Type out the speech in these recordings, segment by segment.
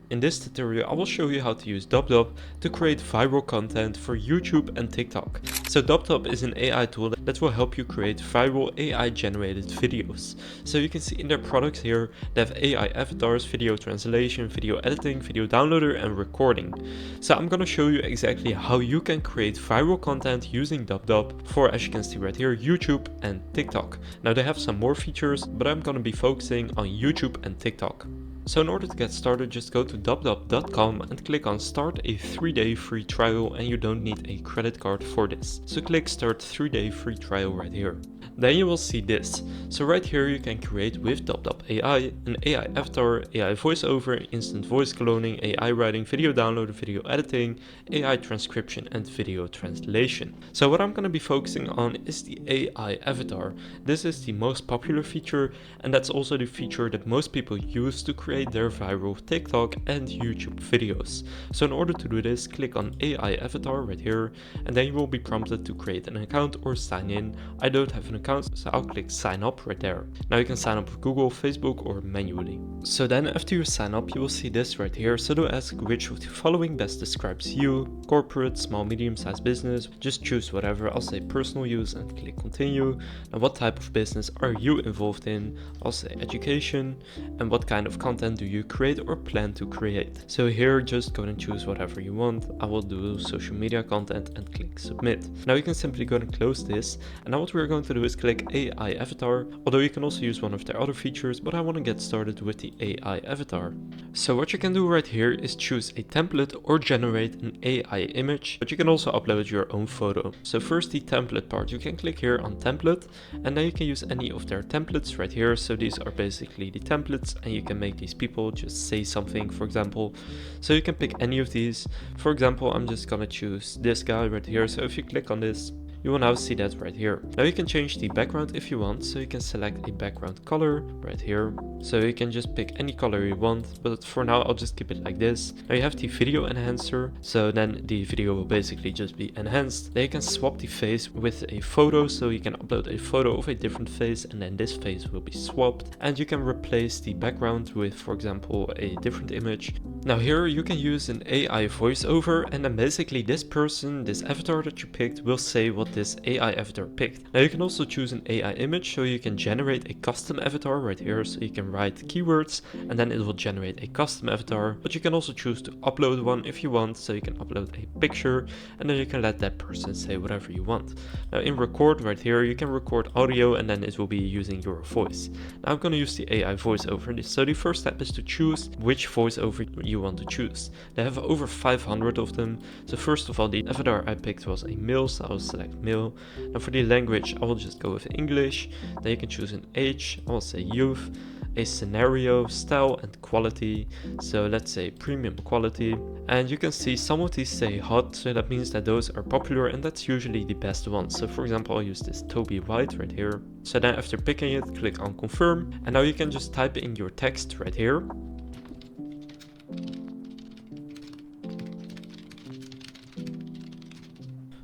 In this tutorial I will show you how to use DubDub to create viral content for YouTube and TikTok. So DubDub is an AI tool that will help you create viral AI generated videos. So you can see in their products here, they have AI avatars, video translation, video editing, video downloader and recording. So I'm gonna show you exactly how you can create viral content using DubDub for, as you can see right here, YouTube and TikTok. Now they have some more features, but I'm gonna be focusing on YouTube and TikTok. So in order to get started, just go to dubdub.com and click on start a 3-day free trial, and you don't need a credit card for this. So click start 3-day free trial right here. Then you will see this. So right here you can create with DubDub AI an AI avatar, AI voiceover, instant voice cloning, AI writing, video download, video editing, AI transcription and video translation. So what I'm going to be focusing on is the AI avatar. This is the most popular feature, and that's also the feature that most people use to create their viral TikTok and YouTube videos. So in order to do this, click on AI avatar right here, and then you will be prompted to create an account or sign in. I don't have an account, so I'll click sign up right there. Now you can sign up with Google, Facebook or manually. So then after you sign up, you will see this right here. So to ask which of the following best describes you: corporate, small, medium-sized business. Just choose whatever. I'll say personal use and click continue. Now what type of business are you involved in? I'll say education. And what kind of content do you create or plan to create? So here just go and choose whatever you want. I will do social media content and click submit. Now you can simply go and close this, and now what we're going to do is click AI avatar, although you can also use one of their other features, but I want to get started with the AI avatar. So what you can do right here is choose a template or generate an AI image, but you can also upload your own photo. So first the template part, you can click here on template, and then you can use any of their templates right here. So these are basically the templates, and you can make these people just say something, for example. So you can pick any of these. For example, I'm just gonna choose this guy right here. So if you click on this, you will now see that right here. Now you can change the background if you want, so you can select a background color right here. So you can just pick any color you want, but for now I'll just keep it like this. Now you have the video enhancer, so then the video will basically just be enhanced. Then you can swap the face with a photo, so you can upload a photo of a different face and then this face will be swapped. And you can replace the background with, for example, a different image. Now here you can use an AI voiceover, and then basically this person, this avatar that you picked, will say what this AI avatar picked. Now you can also choose an AI image, so you can generate a custom avatar right here. So you can write keywords and then it will generate a custom avatar, but you can also choose to upload one if you want. So you can upload a picture and then you can let that person say whatever you want. Now in record right here, you can record audio and then it will be using your voice. Now I'm going to use the AI voiceover. So the first step is to choose which voiceover you want to choose. They have over 500 of them. So first of all, the avatar I picked was a male, so I'll select male. Now for the language, I will just go with English. Then you can choose an age, I will say youth, a scenario, style and quality. So let's say premium quality. And you can see some of these say hot, so that means that those are popular and that's usually the best ones. So for example, I'll use this Toby White right here. So then after picking it, click on confirm, and now you can just type in your text right here.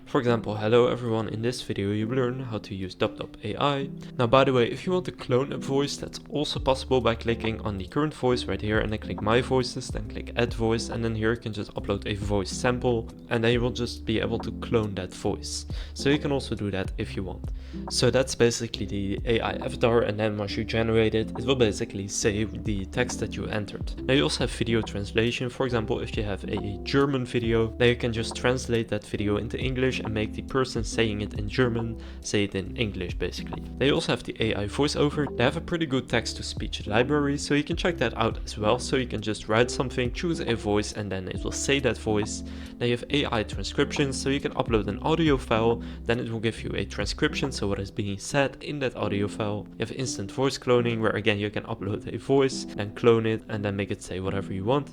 For example, hello everyone, in this video you will learn how to use DubDub AI. Now by the way, if you want to clone a voice, that's also possible by clicking on the current voice right here and then click my voices, then click add voice, and then here you can just upload a voice sample and then you will just be able to clone that voice. So you can also do that if you want. So that's basically the AI avatar, and then once you generate it, it will basically say the text that you entered. Now you also have video translation. For example, if you have a German video, then you can just translate that video into English and make the person saying it in German say it in English basically. They also have the AI voiceover. They have a pretty good text-to-speech library, so you can check that out as well. So you can just write something, choose a voice, and then it will say that voice. Then you have AI transcription, so you can upload an audio file, then it will give you a transcription, so what is being said in that audio file. You have instant voice cloning, where again you can upload a voice, then clone it, and then make it say whatever you want.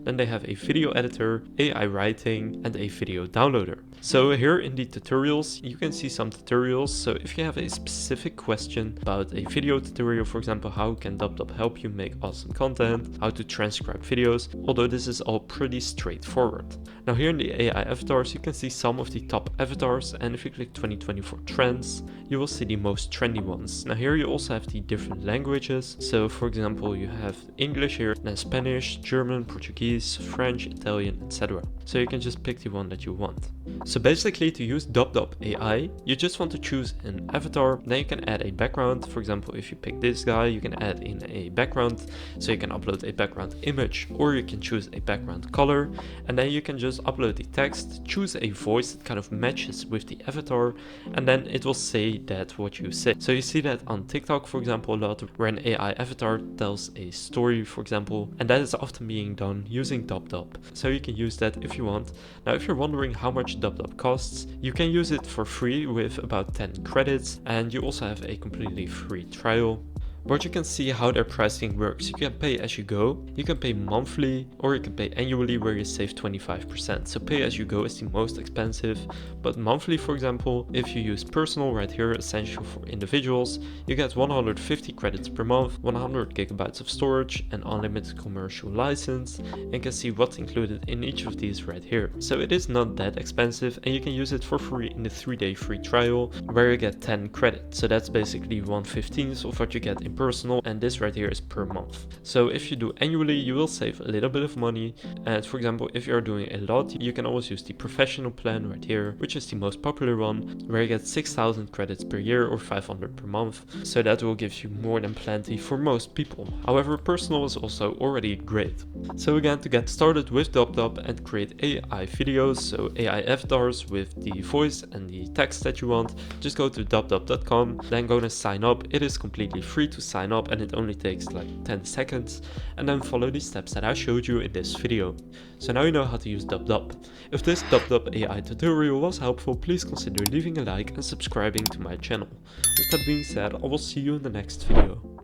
Then they have a video editor, AI writing, and a video downloader. So here here in the tutorials, you can see some tutorials. So if you have a specific question about a video tutorial, for example, how can DubDub help you make awesome content, how to transcribe videos, although this is all pretty straightforward. Now here in the AI avatars, you can see some of the top avatars, and if you click 2024 trends, you will see the most trendy ones. Now here you also have the different languages. So for example, you have English here, then Spanish, German, Portuguese, French, Italian, etc. So you can just pick the one that you want. So basically, to use DubDub AI, you just want to choose an avatar, then you can add a background. For example, if you pick this guy, you can add in a background, so you can upload a background image, or you can choose a background color, and then you can just upload the text, choose a voice that kind of matches with the avatar, and then it will say that what you say. So you see that on TikTok, for example, a lot where an AI avatar tells a story, for example, and that is often being done using DubDub. So you can use that if you want. Now, if you're wondering how much DubDub costs, you can use it for free with about 10 credits, and you also have a completely free trial. But you can see how their pricing works. You can pay as you go, you can pay monthly, or you can pay annually where you save 25%. So pay as you go is the most expensive, but monthly, for example, if you use personal right here, essential for individuals, you get 150 credits per month, 100 gigabytes of storage, and unlimited commercial license, and you can see what's included in each of these right here. So it is not that expensive, and you can use it for free in the 3-day free trial where you get 10 credits. So that's basically 1/15 of what you get in personal, and this right here is per month. So if you do annually, you will save a little bit of money, and for example, if you're doing a lot, you can always use the professional plan right here, which is the most popular one, where you get 6,000 credits per year or 500 per month. So that will give you more than plenty for most people. However, personal is also already great. So again, to get started with DubDub and create AI videos, so AI avatars with the voice and the text that you want, just go to dubdub.com, then go to sign up. It is completely free to sign up, and it only takes like 10 seconds, and then follow the steps that I showed you in this video. So now you know how to use DubDub. If this DubDub AI tutorial was helpful, please consider leaving a like and subscribing to my channel. With that being said, I will see you in the next video.